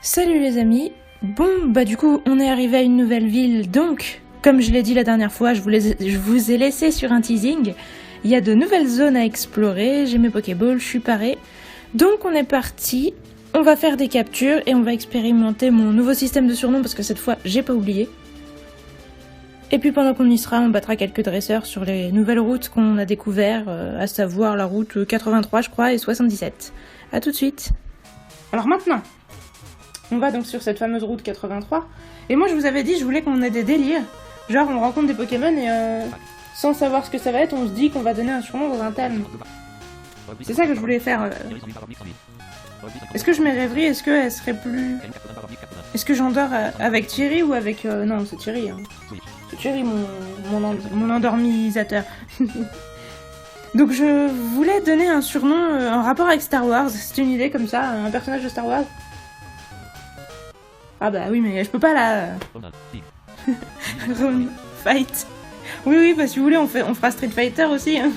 Salut les amis. Bon, bah du coup, on est arrivé à une nouvelle ville, donc, comme je l'ai dit la dernière fois, je vous ai laissé sur un teasing. Il y a de nouvelles zones à explorer, j'ai mes Pokéballs, je suis paré. Donc on est parti, on va faire des captures et on va expérimenter mon nouveau système de surnom parce que cette fois, j'ai pas oublié. Et puis pendant qu'on y sera, on battra quelques dresseurs sur les nouvelles routes qu'on a découvertes, à savoir la route 83 je crois et 77. A tout de suite. Alors maintenant, on va donc sur cette fameuse route 83. Et moi je vous avais dit, je voulais qu'on ait des délires. Genre on rencontre des Pokémon et sans savoir ce que ça va être, on se dit qu'on va donner un surnom dans un thème. C'est ça que je voulais faire. Est-ce que je mets rêverie? Est-ce qu'elle serait plus... Est-ce que j'endors avec Thierry ou avec... Non, c'est Thierry. Hein. C'est Thierry mon endormisateur. Donc je voulais donner un surnom en rapport avec Star Wars. C'est une idée comme ça, un personnage de Star Wars. Ah bah oui, mais je peux pas là. Fight. Oui, bah si vous voulez, on fera Street Fighter aussi. Hein.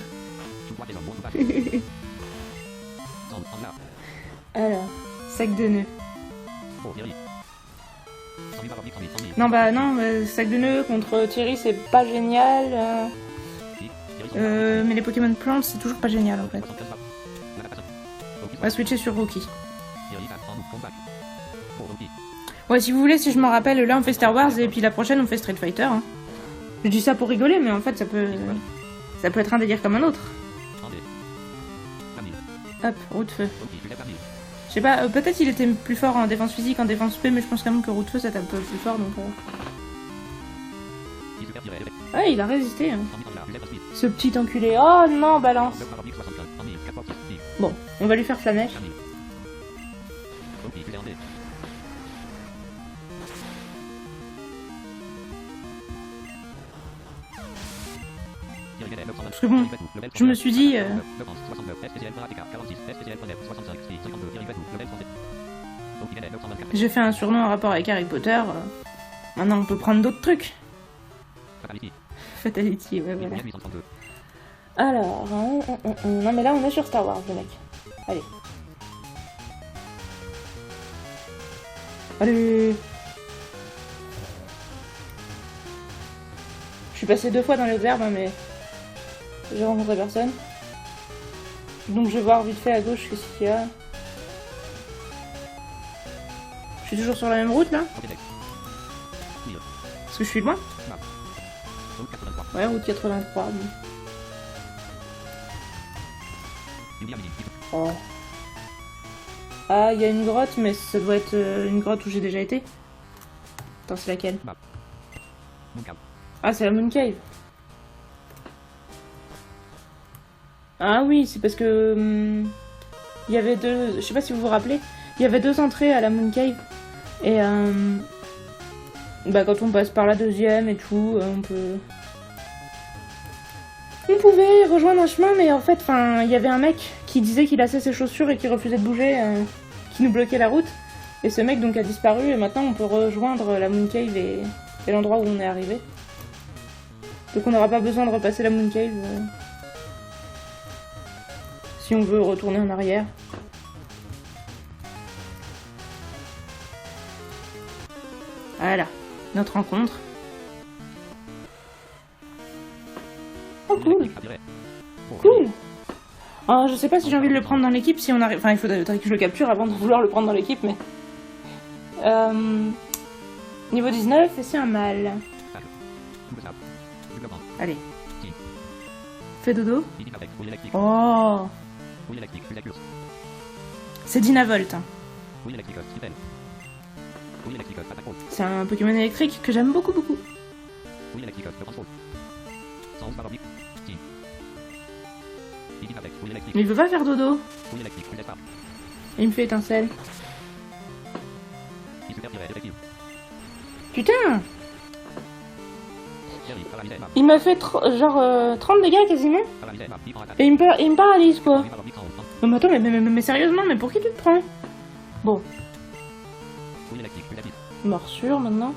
Alors, sac de nœuds. Non, sac de nœuds contre Thierry, c'est pas génial. Mais les Pokémon plantes, c'est toujours pas génial en fait. On va switcher sur Rookie. Ouais, si vous voulez, si je m'en rappelle, là on fait Star Wars et puis la prochaine on fait Street Fighter. Hein. Je dis ça pour rigoler, mais en fait ça peut être un délire comme un autre. Hop, roue de feu. Je sais pas, peut-être il était plus fort en défense physique, en défense P, mais je pense quand même que roue de feu ça tape un peu plus fort donc. Ouais, il a résisté. Hein. Ce petit enculé. Oh non, balance. Bon, on va lui faire flamèche. Parce que bon, je me suis dit... J'ai fait un surnom en rapport avec Harry Potter. Maintenant on peut prendre d'autres trucs. Fatality, ouais, voilà. Alors... Non mais là on est sur Star Wars, le mec. Allez. Allez. Je suis passé 2 fois dans les herbes, hein, mais... J'ai rencontré personne. Donc je vais voir vite fait à gauche qu'est-ce qu'il y a. Je suis toujours sur la même route là. Est-ce que je suis loin? Ouais, route 83. Oh. Ah, il y a une grotte, mais ça doit être une grotte où j'ai déjà été. Attends, c'est laquelle? Ah, c'est la Moon Cave. Ah oui, c'est parce que... il y avait deux... Je sais pas si vous vous rappelez. Il y avait 2 entrées à la Moon Cave. Et bah quand on passe par la deuxième et tout, on peut... On pouvait rejoindre un chemin, mais en fait, il y avait un mec qui disait qu'il lassait ses chaussures et qui refusait de bouger, qui nous bloquait la route. Et ce mec donc a disparu et maintenant on peut rejoindre la Moon Cave et l'endroit où on est arrivé. Donc on n'aura pas besoin de repasser la Moon Cave si on veut retourner en arrière. Voilà, notre rencontre. Oh cool. Cool. Oh, je sais pas si j'ai envie de le prendre dans l'équipe si on arrive... Enfin, il faudrait que je le capture avant de vouloir le prendre dans l'équipe, mais... Niveau 19, et c'est un mâle. Allez. Fais dodo. Oh. C'est Dynavolt. Hein. C'est un Pokémon électrique que j'aime beaucoup. Mais il veut pas faire dodo. Et il me fait étincelle. Putain! Il m'a fait genre 30 dégâts quasiment. Et il me paralyse quoi. Non mais attends, mais sérieusement, mais pour qui tu te prends? Bon. Morsure maintenant.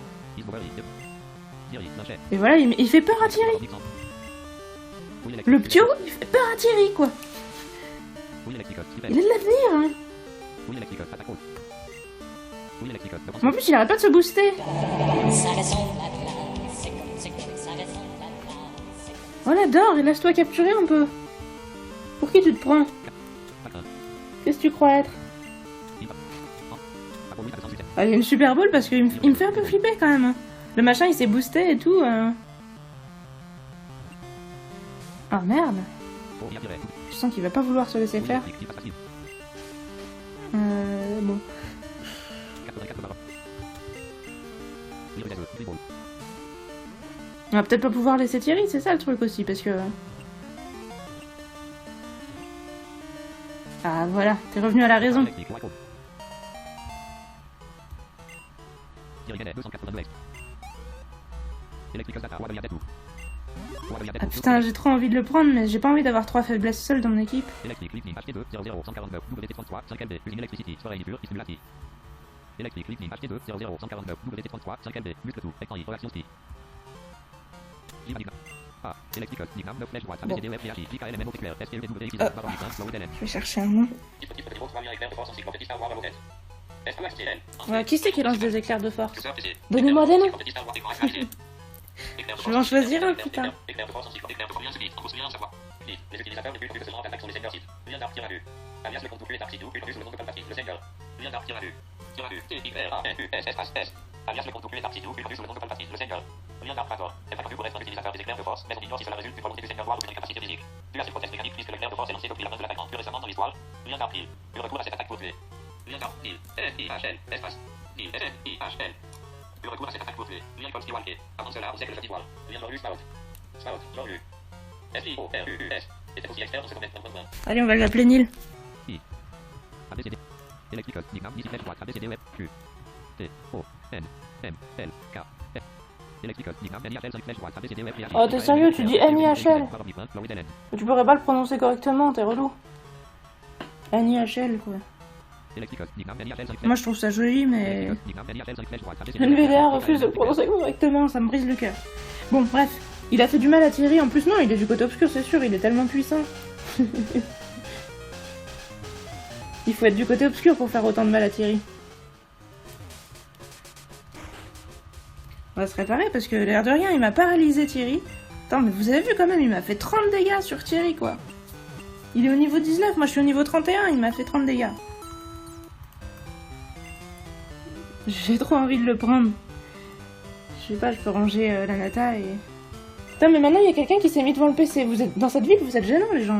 Et voilà, il fait peur à Thierry. Le Pio, il fait peur à Thierry quoi. Il a de l'avenir hein. Mais en plus, il arrête pas de se booster. Oh la dort, laisse-toi capturer un peu. Pour qui tu te prends? Qu'est-ce que tu crois être? Ah, il y a une super boule parce qu'il me fait un peu flipper quand même. Hein. Le machin il s'est boosté et tout. Ah merde. Je sens qu'il va pas vouloir se laisser faire. Bon. On va peut-être pas pouvoir laisser Thierry, c'est ça le truc aussi, parce que... Ah voilà, t'es revenu à la raison. Ah putain, j'ai trop envie de le prendre, mais j'ai pas envie d'avoir 3 faiblesses seules dans mon équipe. Je vais chercher un nom. Qui c'est qui lance des éclairs de force? Donnez-moi des noms. Je vais en choisir un, putain. Les utilisateurs ne peuvent plus que seulement attaquer sur les seigneurs sites. Lien d'arc tiradu. Alias le compte double étape site plus sous le nom de compte le seigneur. Lien d'arc tiradu. Tiradu. T-I-R-A-N-U-S-S-S. Alias le compte double étape site plus sous le nom de compte le seigneur. Lien d'arc factor. C'est pas connu pour être un utilisateur des éclairs de force, mais on ignore si cela résulte d'une volonté du seigneur noir ou d'une capacité physique. Plus à cette hypothèse mécanique puisque l'éclair de force est lancé depuis la fin de l'attaquant plus récemment dans l'histoire. Lien d'arc pile. Le retour à cette attaque pour tuer. Lien d'arc pile. S-I-H-L. Espace. Pile. S-I-H-L. Le retour à cette attaque pour tuer. Lien Polski Walker. Avant cela, on sait que le petit voile. Lien Norlu Scout. Scout. Norlu. S-I-O-R-U-U-S. Allez, on va l'appeler Neil. Oh, t'es sérieux, tu dis N-I-H-L? Tu pourrais pas le prononcer correctement, t'es relou. N-I-H-L, quoi. Moi, je trouve ça joli, mais... NVDA refuse de le prononcer correctement, ça me brise le cœur. Bon, bref. Il a fait du mal à Thierry, en plus non, il est du côté obscur, c'est sûr, il est tellement puissant. Il faut être du côté obscur pour faire autant de mal à Thierry. On va se réparer parce que l'air de rien, il m'a paralysé Thierry. Attends, mais vous avez vu quand même, il m'a fait 30 dégâts sur Thierry, quoi. Il est au niveau 19, moi je suis au niveau 31, il m'a fait 30 dégâts. J'ai trop envie de le prendre. Je sais pas, je peux ranger la nata et... Putain, mais maintenant il y a quelqu'un qui s'est mis devant le PC. Vous êtes dans cette ville, vous êtes gênants les gens.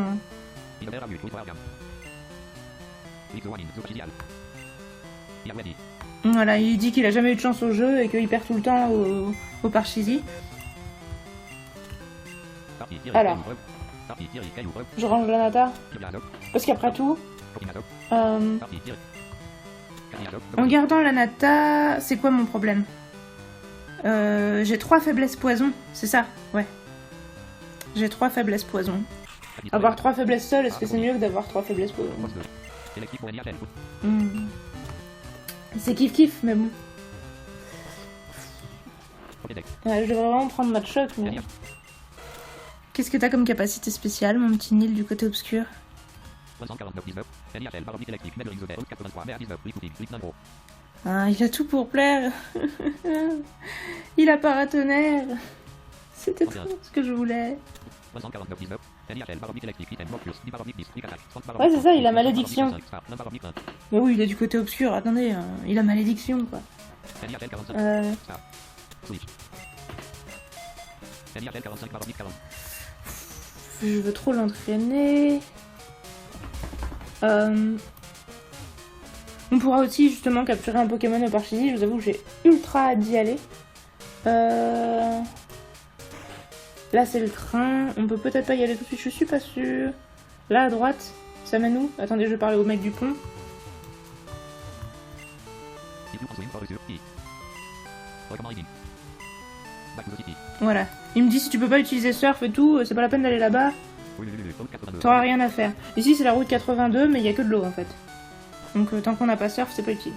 Voilà, il dit qu'il a jamais eu de chance au jeu et qu'il perd tout le temps au Parcheesi. Alors, je range la nata. Parce qu'après tout, en gardant la nata, c'est quoi mon problème? J'ai 3 faiblesses poison, c'est ça? Ouais. J'ai 3 faiblesses poison. Avoir 3 faiblesses seules, est-ce que c'est mieux que d'avoir 3 faiblesses poison? C'est kiff-kiff, mais bon. Ouais, je devrais vraiment prendre match choc, mais... Qu'est-ce que t'as comme capacité spéciale, mon petit Neil du côté obscur? Ah, il a tout pour plaire. Il a paratonnerre. C'était tout ce que je voulais. Ouais, c'est ça, il a malédiction. Mais oui, il est du côté obscur, attendez, il a malédiction, quoi. Je veux trop l'entraîner. On pourra aussi justement capturer un Pokémon au Parcheesi, je vous avoue que j'ai ultra hâte d'y aller. Là c'est le train, on peut peut-être pas y aller tout de suite, je suis pas sûre. Là à droite, ça mène où? Attendez, je vais parler au mec du pont. Voilà, il me dit si tu peux pas utiliser surf et tout, c'est pas la peine d'aller là-bas. T'auras rien à faire. Ici c'est la route 82 mais il y a que de l'eau en fait. Donc tant qu'on n'a pas surf, c'est pas utile.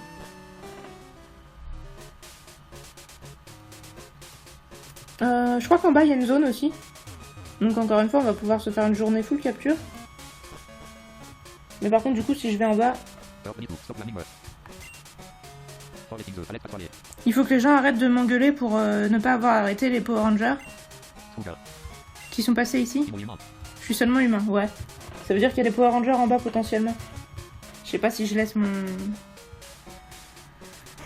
Je crois qu'en bas il y a une zone aussi. Donc encore une fois on va pouvoir se faire une journée full capture. Mais par contre du coup si je vais en bas... Il faut que les gens arrêtent de m'engueuler pour ne pas avoir arrêté les Power Rangers qui sont passés ici. Je suis seulement humain, ouais. Ça veut dire qu'il y a des Power Rangers en bas potentiellement. Je sais pas si je laisse mon...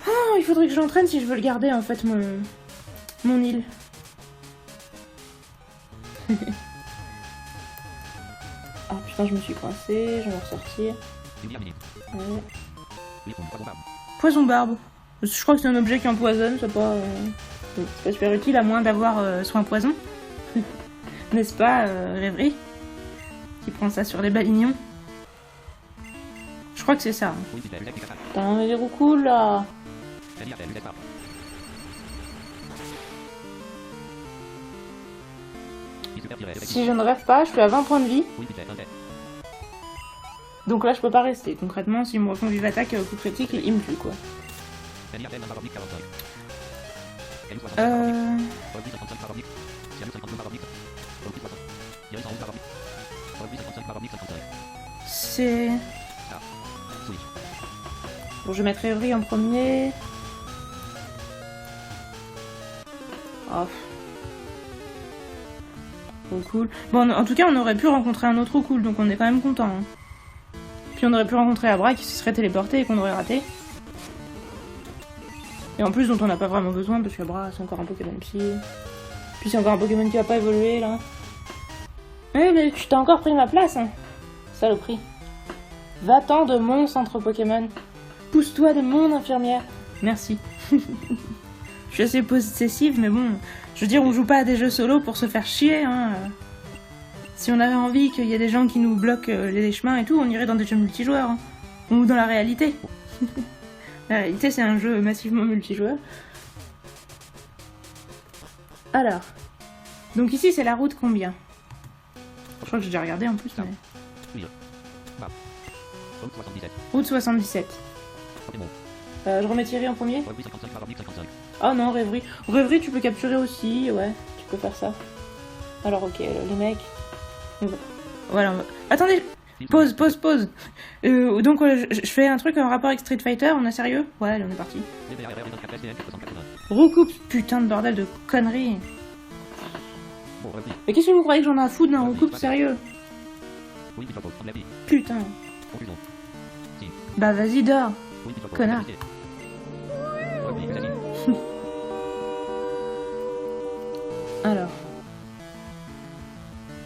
Oh, il faudrait que je l'entraîne si je veux le garder en fait, mon île. Ah putain, je me suis coincée, je vais ressortir. Ouais. Poison barbe. Je crois que c'est un objet qui empoisonne, c'est pas super utile à moins d'avoir soin poison. N'est-ce pas, Rêverie? Qui prend ça sur les balignons. Je crois que c'est ça. Putain, mais les roues cool là. Si je ne rêve pas, je suis à 20 points de vie. Donc là, je peux pas rester. Concrètement, s'ils me refont vive attaque, coup critique, ils me tuent quoi. C'est... Bon, je vais mettre Rêverie en premier. Oh. Trop cool. Bon, en tout cas, on aurait pu rencontrer un autre cool, donc on est quand même content. Hein. Puis on aurait pu rencontrer Abra qui se serait téléporté et qu'on aurait raté. Et en plus, dont on n'a pas vraiment besoin, parce qu'Abra, c'est encore un Pokémon psy. Puis c'est encore un Pokémon qui va pas évoluer, là. Eh, mais tu t'as encore pris ma place, hein. Saloperie. Va-t'en de mon centre Pokémon. Pousse-toi de mon infirmière. Merci. Je suis assez possessive, mais bon... Je veux dire, on joue pas à des jeux solo pour se faire chier, hein. Si on avait envie qu'il y ait des gens qui nous bloquent les chemins et tout, on irait dans des jeux multijoueurs. Hein. Ou dans la réalité. La réalité, c'est un jeu massivement multijoueur. Alors. Donc ici, c'est la route combien? Je crois que j'ai déjà regardé en plus, mais... Route 77. Je remets Thierry en premier. Oh non, Rêverie. Rêverie, tu peux capturer aussi, ouais. Tu peux faire ça. Alors, ok, les mecs... Voilà, attendez. Pause. Donc, je fais un truc en rapport avec Street Fighter, on est sérieux? Ouais, allez, on est parti. Recoupe, putain de bordel de conneries. Mais qu'est-ce que vous croyez que j'en ai à foutre d'un recoupe, sérieux? Putain. Bah vas-y, dors. Connard. Alors.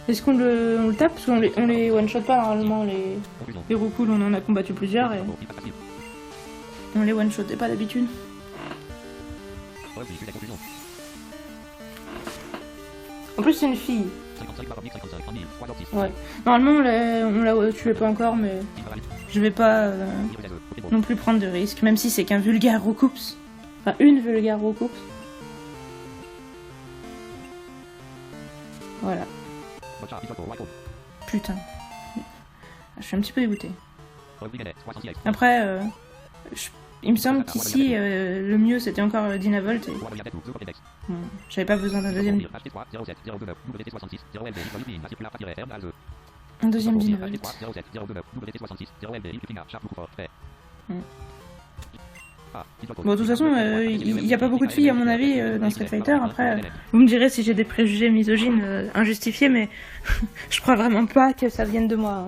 Est-ce qu'on le tape? Parce qu'on les one-shot pas normalement, les roucouls, on en a combattu plusieurs et... On les one-shotait pas d'habitude. En plus c'est une fille. Ouais. Normalement on l'a tué pas encore, mais je vais pas non plus prendre de risques, même si c'est qu'un vulgaire roucoups. Enfin une vulgaire roucoups. Voilà. Putain. Je suis un petit peu dégoûté. Après, il me semble qu'ici, le mieux c'était encore Dynavolt. Et... Bon, j'avais pas besoin d'un deuxième... Un deuxième Dynavolt. Bon, de toute façon, il n'y a pas beaucoup de filles à mon avis dans Street Fighter. Après, vous me direz si j'ai des préjugés misogynes injustifiés, mais je crois vraiment pas que ça vienne de moi.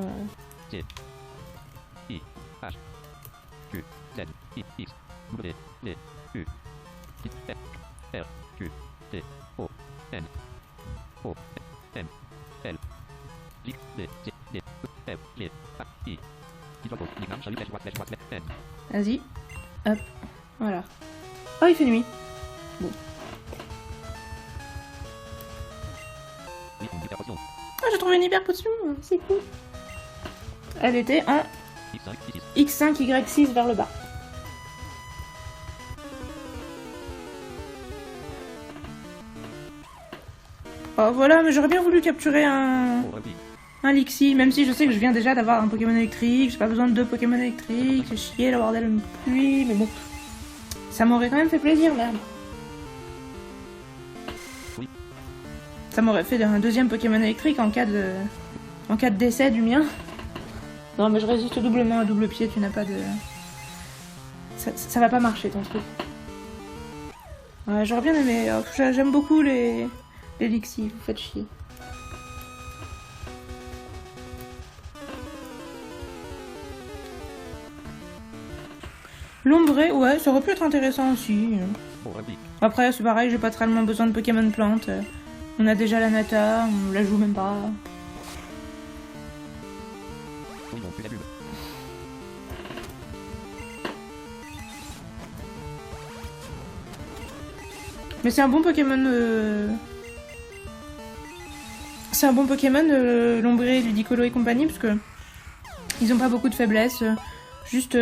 Vas-y. Hop. Voilà. Oh, il fait nuit. Bon. Ah, j'ai trouvé une hyper potion. C'est cool. Elle était en X5, Y6 vers le bas. Oh, voilà, mais j'aurais bien voulu capturer un Lixie, même si je sais que je viens déjà d'avoir un Pokémon électrique, j'ai pas besoin de 2 Pokémon électriques, c'est chier, le bordel me pluie, mais bon, ça m'aurait quand même fait plaisir, merde. Ça m'aurait fait un deuxième Pokémon électrique en cas de décès du mien. Non mais je résiste doublement à double pied, tu n'as pas de... Ça va pas marcher ton truc. Ouais, j'aurais bien aimé. J'aime beaucoup les Lixi, vous faites chier. L'ombré, ouais, ça aurait pu être intéressant aussi. Après, c'est pareil, j'ai pas tellement besoin de Pokémon plante. On a déjà la Nata, on la joue même pas. Mais c'est un bon Pokémon. C'est un bon Pokémon, l'ombré, Ludicolo et compagnie, parce que ils ont pas beaucoup de faiblesses. Juste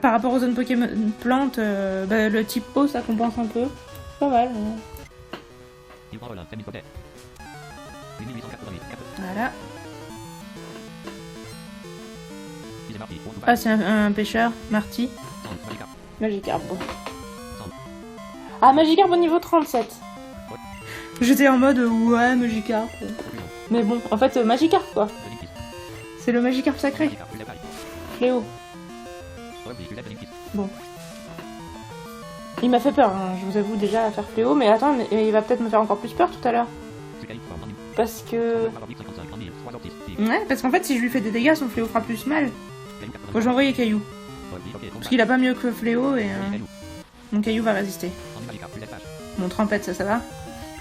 par rapport aux zones Pokémon plantes, le type eau ça compense un peu. Pas mal. Voilà. Ah, c'est un pêcheur, Marty. Magikarp. Ah, Magikarp au niveau 37. J'étais en mode ouais, Magikarp. Mais bon, en fait, Magikarp quoi. C'est le Magikarp sacré. Fléau. Bon. Il m'a fait peur, hein, je vous avoue déjà à faire Fléau, mais attends, mais il va peut-être me faire encore plus peur tout à l'heure. Parce que... Ouais, parce qu'en fait, si je lui fais des dégâts, son Fléau fera plus mal. Faut que je vais envoyer Caillou. Parce qu'il a pas mieux que Fléau et... Mon Caillou va résister. Mon Trempette, ça va.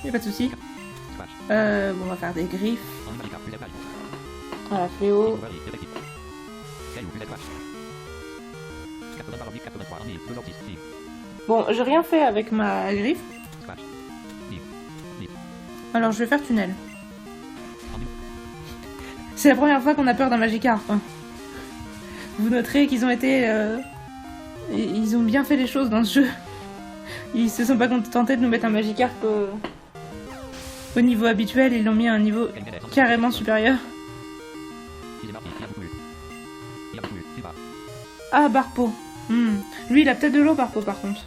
Y'a pas de soucis. Bon, on va faire des griffes. Voilà, Fléau. Bon, j'ai rien fait avec ma griffe. Alors, je vais faire tunnel. C'est la première fois qu'on a peur d'un Magikarp. Hein. Vous noterez qu'ils ont été... Ils ont bien fait les choses dans ce jeu. Ils se sont pas contentés de nous mettre un Magikarp au niveau habituel, ils l'ont mis à un niveau carrément supérieur. Ah, Barpo. Lui, il a peut-être de l'eau, Barpo, par contre.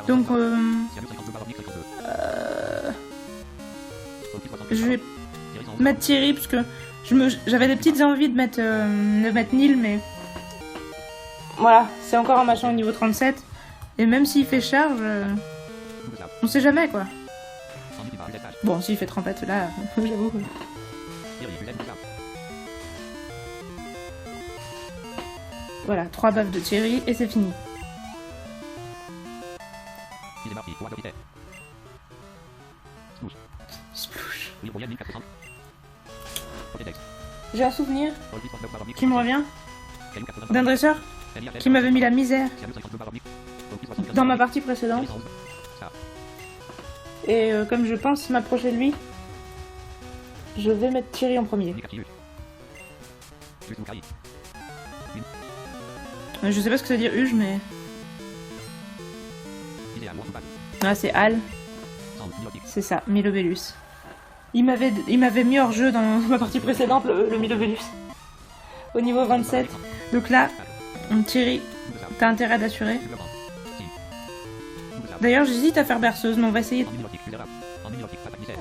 Donc, je vais mettre Thierry, parce que j'avais des petites envies de mettre Nil, mais... Voilà, c'est encore un machin au niveau 37. Et même s'il fait charge, on sait jamais, quoi. Bon, s'il fait trempette, là, j'avoue. Voilà, 3 baffes de Thierry, et c'est fini. Splouche. J'ai un souvenir qui me revient d'un dresseur qui m'avait mis la misère dans ma partie précédente. Et comme je pense m'approcher de lui, je vais mettre Thierry en premier. Je sais pas ce que ça veut dire Uge, mais... Ah, c'est Al. C'est ça, Milobellus. Il m'avait mis hors jeu dans ma partie précédente, le Milobellus. Au niveau 27. Donc là, Thierry, t'as intérêt d'assurer. D'ailleurs, j'hésite à faire berceuse, mais on va essayer.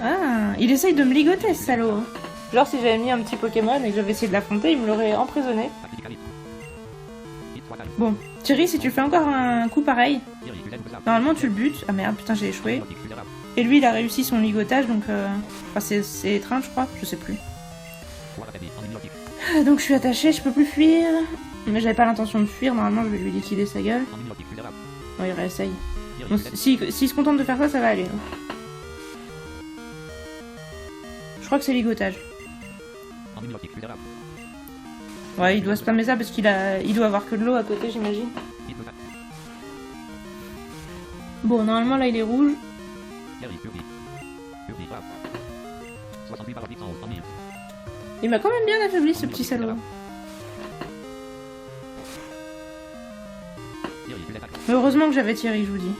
Ah, il essaye de me ligoter, ce salaud. Genre, si j'avais mis un petit Pokémon et que j'avais essayé de l'affronter, il me l'aurait emprisonné. Bon, Thierry, si tu fais encore un coup pareil, normalement tu le butes. Ah merde, putain, j'ai échoué. Et lui, il a réussi son ligotage, donc... Enfin, c'est étrange, je crois, je sais plus. Donc je suis attachée, je peux plus fuir. Mais j'avais pas l'intention de fuir, normalement je vais lui liquider sa gueule. Bon, il réessaye. Bon, s'il se contente de faire ça, ça va aller. Je crois que c'est ligotage. Ouais, il doit spammer ça parce il doit avoir que de l'eau à côté, j'imagine. Bon, normalement là il est rouge. Il m'a quand même bien affaibli ce petit salaud. Mais heureusement que j'avais Thierry, je vous dis.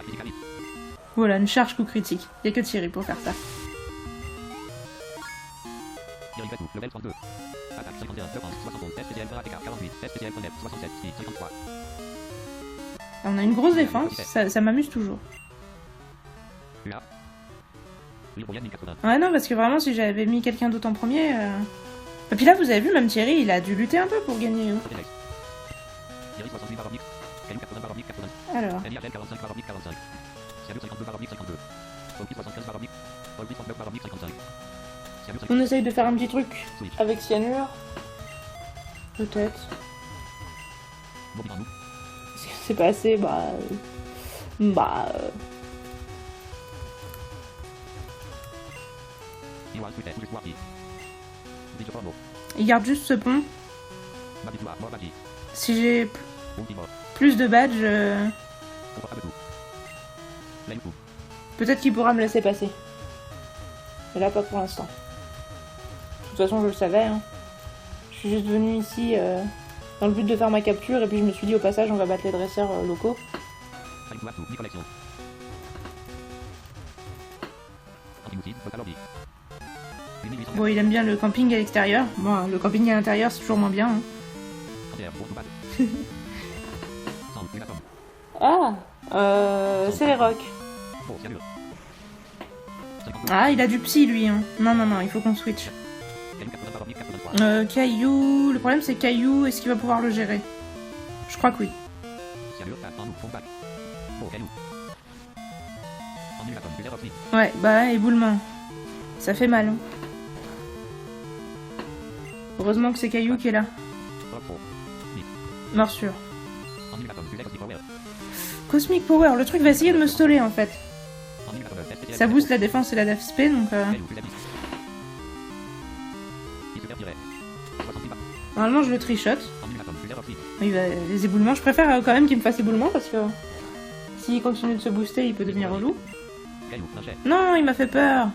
Voilà, une charge coup critique. Il n'y a que Thierry pour faire ça. On a une grosse défense, ça m'amuse toujours. Ouais, non, parce que vraiment, si j'avais mis quelqu'un d'autre en premier... Et puis là, vous avez vu, même Thierry, il a dû lutter un peu pour gagner. Alors. On essaye de faire un petit truc avec cyanure. Peut-être. C'est pas assez, Il garde juste ce pont. Si j'ai plus de badges, peut-être qu'il pourra me laisser passer. Mais là, pas pour l'instant. De toute façon, je le savais. Hein. Je suis juste venue ici dans le but de faire ma capture et puis je me suis dit au passage, on va battre les dresseurs locaux. Bon, il aime bien le camping à l'extérieur. Bon, le camping à l'intérieur, c'est toujours moins bien. Hein. C'est les rocs. Ah, il a du psy, lui. Hein. Non, il faut qu'on switch. Caillou... Le problème, c'est Caillou. Est-ce qu'il va pouvoir le gérer? Je crois que oui. Ouais, éboulement. Ça fait mal. Hein. Heureusement que c'est Caillou qui est là. Morsure. Cosmic Power, le truc va essayer de me stoller en fait. Ça booste la défense et la DFSP donc... Normalement je le trichote. Les éboulements, je préfère quand même qu'il me fasse éboulement parce que... S'il continue de se booster, il peut devenir relou. Non, il m'a fait peur.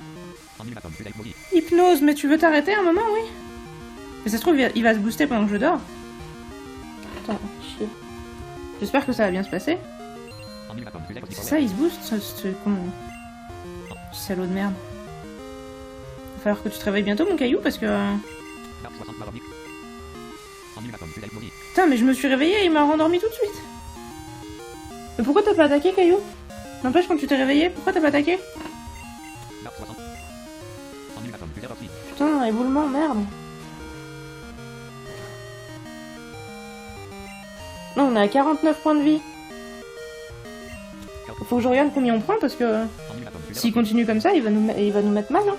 Hypnose, mais tu veux t'arrêter un moment, oui? Mais ça se trouve, il va se booster pendant que je dors. Putain, chier. J'espère que ça va bien se passer. C'est ça, il se booste, ce con. Salaud de merde. Va falloir que tu te réveilles bientôt, mon Caillou, parce que... Putain, mais je me suis réveillée et il m'a rendormi tout de suite. Mais pourquoi t'as pas attaqué, Caillou? N'empêche, quand tu t'es réveillé, pourquoi t'as pas attaqué? Putain, éboulement, merde. Non, on est à 49 points de vie. Faut que je regarde combien on prend parce que s'il continue comme ça, il va nous mettre mal. Hein.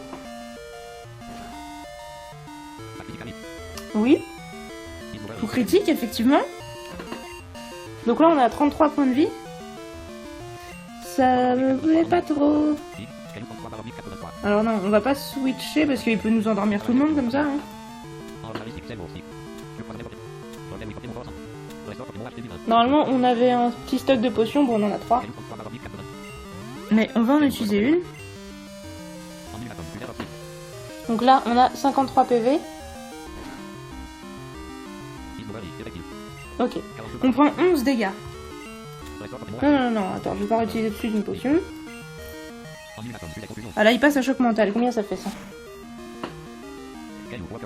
Oui. Coup critique, effectivement. Donc là, on est à 33 points de vie. Ça me plaît pas trop. Alors non, on va pas switcher parce qu'il peut nous endormir tout le monde comme ça. Hein. Normalement, on avait un petit stock de potions, bon, on en a 3. Mais on va en utiliser une. Donc là, on a 53 PV. Ok. On prend 11 dégâts. Non, attends, je vais pas réutiliser tout de suite une potion. Ah là, il passe à choc mental. Combien ça fait ça?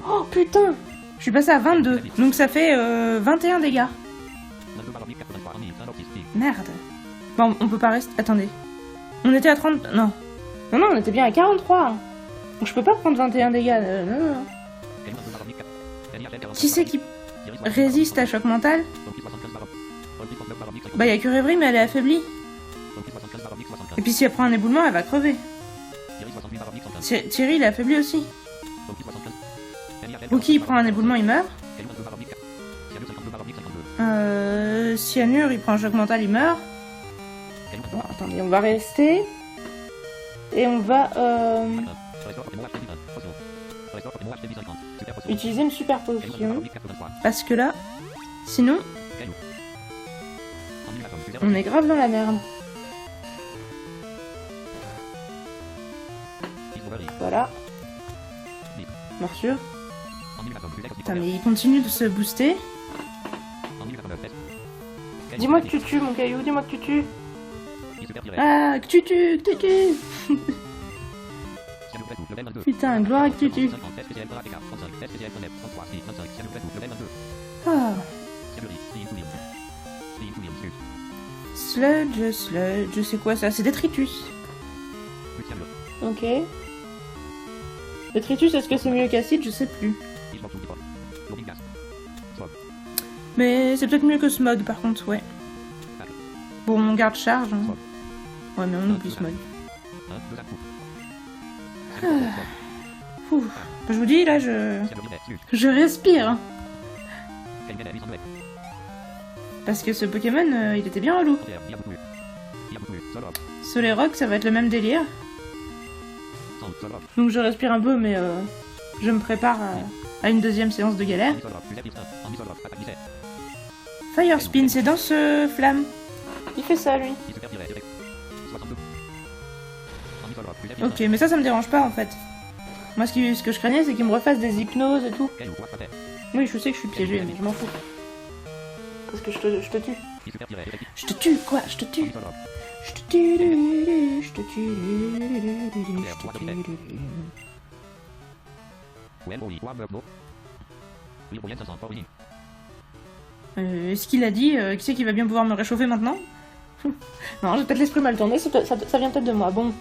Oh putain! Je suis passé à 22. Donc ça fait 21 dégâts. Merde. Bon, on peut pas rester... Attendez. On était à 30... Non, on était bien à 43. Donc je peux pas prendre 21 dégâts. Non. Qui c'est qui résiste à choc mental? Bah y'a que Rêverie, mais elle est affaiblie. Et puis si elle prend un éboulement, elle va crever. Thierry, il est affaibli aussi. Rookie, il prend un éboulement, il meurt. Cyanure, il prend un choc mental, il meurt. Bon, attendez, on va rester. Et on va utiliser une super potion. Parce que là, sinon, on est grave dans la merde. Voilà. Morsure. Putain, mais il continue de se booster. Dis-moi que tu tues, mon Caillou, dis-moi que tu tues. Ah, que tu tues. Putain, gloire à que tu tues. Ah. Sludge, c'est quoi ça? C'est détritus. Ok. Détritus, est-ce que c'est mieux qu'acide? Je sais plus. Mais c'est peut-être mieux que Smog par contre, ouais. pour mon garde-charge. Hein. Ouais, mais on oublie ce mode. Ouh. Je vous dis, là, je respire. Hein. Parce que ce Pokémon, il était bien relou. Soleil-Rock, ça va être le même délire. Donc je respire un peu, mais je me prépare à une deuxième séance de galère. Fire Spin, c'est dans ce flamme. Il fait ça, lui. Ok, mais ça me dérange pas, en fait. Moi, ce que je craignais, c'est qu'il me refasse des hypnoses et tout. Oui, je sais que je suis piégée, mais je m'en fous. Parce que je te tue. Je te tue, quoi? Je te tue. Je te tue. Je te tue. Est-ce qu'il a dit qui c'est qui va bien pouvoir me réchauffer maintenant? Non, j'ai peut-être l'esprit mal tourné, ça vient peut-être de moi. Bon.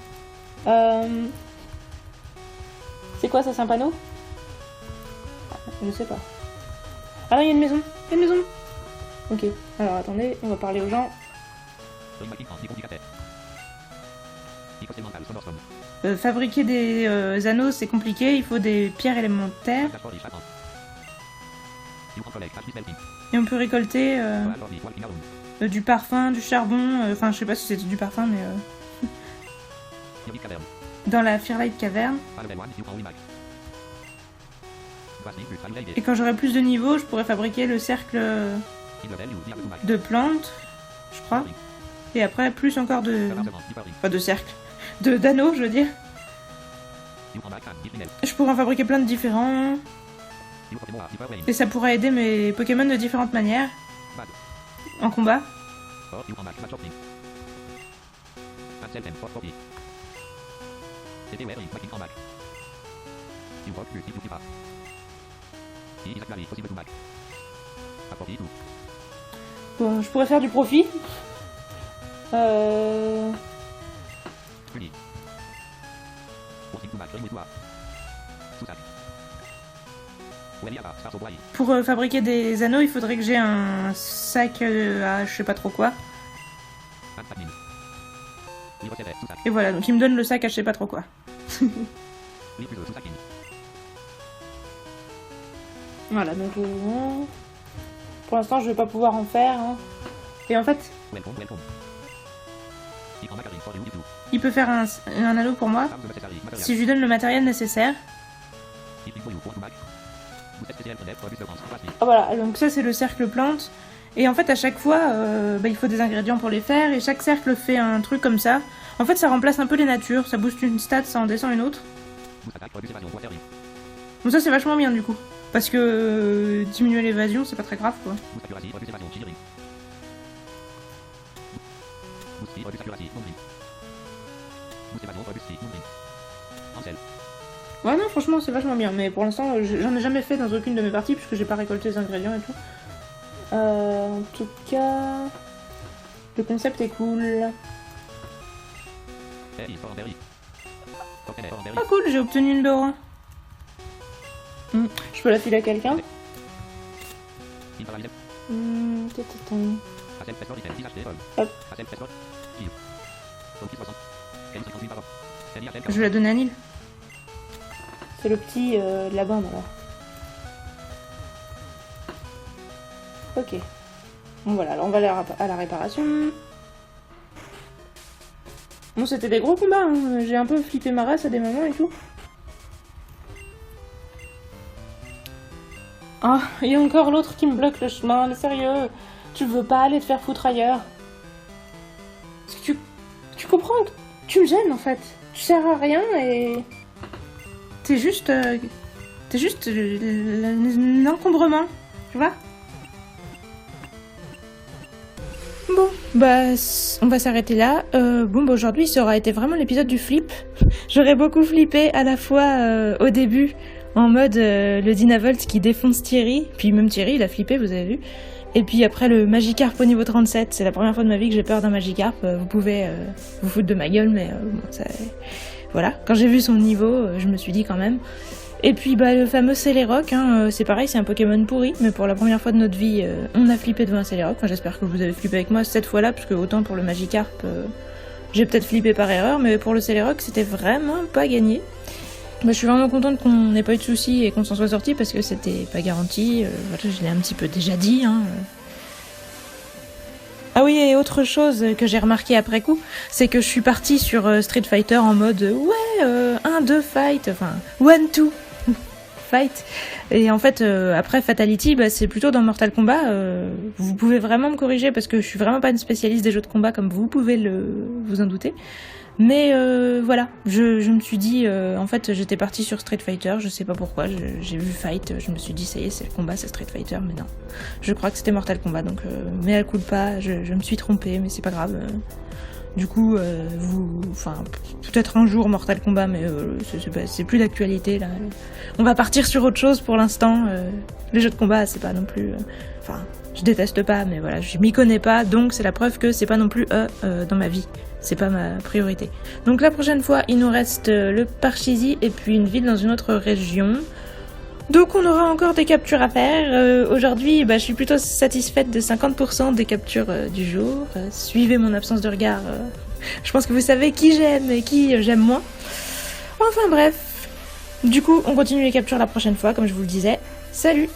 C'est quoi ça, c'est un panneau? Je sais pas. Ah non, il y a une maison. Il y a une maison. Ok, alors attendez, on va parler aux gens. Fabriquer des anneaux, c'est compliqué, il faut des pierres élémentaires. Et on peut récolter du parfum, du charbon, enfin je sais pas si c'est du parfum, mais dans la Firelight Caverne. Et quand j'aurai plus de niveaux, je pourrai fabriquer le cercle de plantes, je crois. Et après, plus encore de... Pas de cercles. D'anneaux, je veux dire. Je pourrais en fabriquer plein de différents. Et ça pourrait aider mes Pokémon de différentes manières. En combat. Bon, je pourrais faire du profit. Pour fabriquer des anneaux, il faudrait que j'ai un sac à je sais pas trop quoi. Et voilà, donc il me donne le sac à je sais pas trop quoi. Voilà, donc pour l'instant je vais pas pouvoir en faire. Hein. Et en fait, il peut faire un anneau pour moi si je lui donne le matériel nécessaire. Ah, voilà, donc ça c'est le cercle plante. Et en fait à chaque fois, il faut des ingrédients pour les faire. Et chaque cercle fait un truc comme ça. En fait ça remplace un peu les natures. Ça booste une stat, ça en descend une autre. Donc ça c'est vachement bien du coup. Parce que diminuer l'évasion c'est pas très grave quoi. Ouais non franchement c'est vachement bien, mais pour l'instant j'en ai jamais fait dans aucune de mes parties puisque j'ai pas récolté les ingrédients et tout. En tout cas, le concept est cool. Ah cool, j'ai obtenu une Dora. Je peux la filer à quelqu'un. Hop. Je vais la donner à Nil. C'est le petit de la bande alors. Ok. Bon voilà, alors on va aller à la réparation. Bon c'était des gros combats, hein. J'ai un peu flippé ma race à des moments et tout. Ah, il y a encore l'autre qui me bloque le chemin, mais sérieux, tu veux pas aller te faire foutre ailleurs? Parce que tu comprends que tu me gênes en fait. Tu sers à rien et... T'es juste un encombrement, tu vois? Bon, bah, on va s'arrêter là. Aujourd'hui, ça aura été vraiment l'épisode du flip. J'aurais beaucoup flippé à la fois au début, en mode le Dynavolt qui défonce Thierry. Puis même Thierry, il a flippé, vous avez vu. Et puis après, le Magikarp au niveau 37. C'est la première fois de ma vie que j'ai peur d'un Magikarp. Vous pouvez vous foutre de ma gueule, mais bon, ça... Voilà. Quand j'ai vu son niveau, je me suis dit quand même... Et puis bah le fameux Celeroc, hein, c'est pareil, c'est un Pokémon pourri, mais pour la première fois de notre vie, on a flippé devant un Celeroc. Enfin, j'espère que vous avez flippé avec moi cette fois-là, parce que autant pour le Magikarp, j'ai peut-être flippé par erreur, mais pour le Celeroc, c'était vraiment pas gagné. Bah, je suis vraiment contente qu'on n'ait pas eu de soucis et qu'on s'en soit sorti, parce que c'était pas garanti. Voilà, je l'ai un petit peu déjà dit, hein. Ah oui, et autre chose que j'ai remarqué après coup, c'est que je suis partie sur Street Fighter en mode ouais, 1-2 fight, enfin 1-2 fight. Et en fait, après Fatality, bah, c'est plutôt dans Mortal Kombat. Vous pouvez vraiment me corriger parce que je suis vraiment pas une spécialiste des jeux de combat comme vous pouvez vous en douter. Mais voilà, je me suis dit, en fait, j'étais partie sur Street Fighter, je sais pas pourquoi, j'ai vu Fight, je me suis dit, ça y est, c'est le combat, c'est Street Fighter, mais non. Je crois que c'était Mortal Kombat, donc mea culpa, je me suis trompée, mais c'est pas grave. Du coup, enfin, peut-être un jour Mortal Kombat, mais c'est plus d'actualité, là. On va partir sur autre chose pour l'instant. Les jeux de combat, c'est pas non plus... Enfin, je déteste pas, mais voilà, je m'y connais pas, donc c'est la preuve que c'est pas non plus dans ma vie. C'est pas ma priorité. Donc la prochaine fois, il nous reste le Parcheesi et puis une ville dans une autre région. Donc on aura encore des captures à faire. Aujourd'hui, je suis plutôt satisfaite de 50% des captures du jour. Suivez mon absence de regard. Je pense que vous savez qui j'aime et qui j'aime moins. Enfin bref. Du coup, on continue les captures la prochaine fois, comme je vous le disais. Salut!